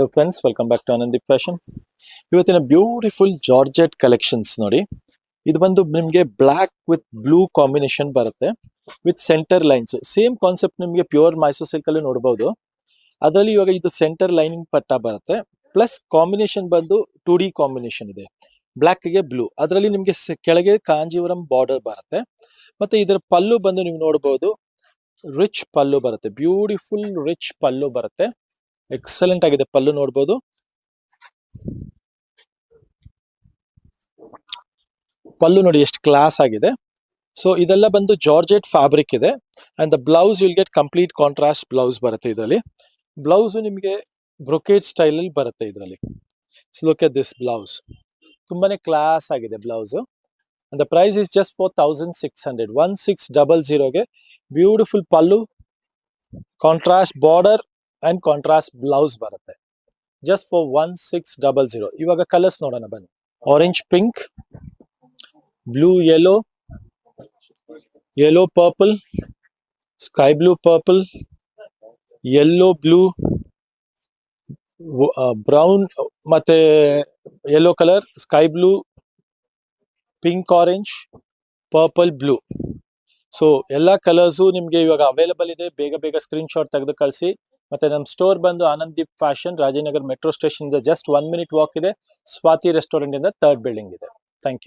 Hello friends, welcome back to Anandip Fashion. ಇವತ್ತಿನ beautiful georgette collections ನೋಡಿ. ಇದು ಬಂದು ನಿಮಗೆ ಬ್ಲ್ಯಾಕ್ ವಿತ್ ಬ್ಲೂ ಕಾಂಬಿನೇಷನ್ ಬರುತ್ತೆ with centre lines. Same concept ನಿಮಗೆ ಪ್ಯೂರ್ ಮೈಸೂರ್ ಸಿಲ್ಕ್ ಅಲ್ಲಿ ನೋಡಬಹುದು. ಅದರಲ್ಲಿ ಇವಾಗ ಇದು ಸೆಂಟರ್ ಲೈನಿಂಗ್ ಪಟ್ಟ ಬರುತ್ತೆ. ಪ್ಲಸ್ ಕಾಂಬಿನೇಷನ್ ಬಂದು 2D ಕಾಂಬಿನೇಷನ್ ಇದೆ. ಬ್ಲ್ಯಾಕ್ ಗೆ ಬ್ಲೂ. ಅದರಲ್ಲಿ ನಿಮಗೆ ಕೆಳಗೆ ಕಾಂಜೀವರಂ ಬಾರ್ಡರ್ ಬರುತ್ತೆ. ಮತ್ತೆ ಇದರ ಪಲ್ಲು ಬಂದು ನೀವು ನೋಡಬಹುದು. ರಿಚ್ ಪಲ್ಲು ಬರುತ್ತೆ. ಬ್ಯೂಟಿಫುಲ್ ರಿಚ್ ಪಲ್ಲು ಬರುತ್ತೆ. ಎಕ್ಸಲೆಂಟ್ ಆಗಿದೆ ಪಲ್ಲು ನೋಡಬಹುದು. ಪಲ್ಲು ನೋಡಿ ಎಷ್ಟು ಕ್ಲಾಸ್ ಆಗಿದೆ. ಸೊ ಇದೆಲ್ಲ ಬಂದು ಜಾರ್ಜೆಟ್ ಫ್ಯಾಬ್ರಿಕ್ ಇದೆ. And the blouse will get complete contrast blouse ಬರುತ್ತೆ ಇದರಲ್ಲಿ. ಬ್ಲೌಸ್ ನಿಮಗೆ ಬ್ರೊಕೇಡ್ ಸ್ಟೈಲ್ ಅಲ್ಲಿ ಬರುತ್ತೆ ಇದರಲ್ಲಿ. So look at this blouse. ತುಂಬಾನೇ ಕ್ಲಾಸ್ ಆಗಿದೆ blouse. And the price is just 4600. 1600 ಗೆ beautiful pallu, contrast border and contrast blouse ಬರುತ್ತೆ. Just for 1600. ಇವಾಗ ಕಲರ್ಸ್ ನೋಡೋಣ ಬನ್ನಿ. Orange pink, blue yellow, yellow purple, sky blue purple, yellow blue, brown ಮತ್ತೆ yellow colour, sky blue, pink orange, purple blue. So ಎಲ್ಲ colours ನಿಮಗೆ ಇವಾಗ available ಇದೆ. ಬೇಗ ಬೇಗ ಸ್ಕ್ರೀನ್ ಶಾಟ್ ತೆಗೆದು ಕಳಿಸಿ. ಮತ್ತೆ ನಮ್ಮ ಸ್ಟೋರ್ ಬಂದು Anandeep fashion, Rajanagar metro station ಇಂದ ಜಸ್ಟ್ 1 minute ವಾಕ್ ಇದೆ. ಸ್ವಾತಿ ರೆಸ್ಟೋರೆಂಟ್ ಇಂದ 3rd ಬಿಲ್ಡಿಂಗ್ ಇದೆ. Thank you.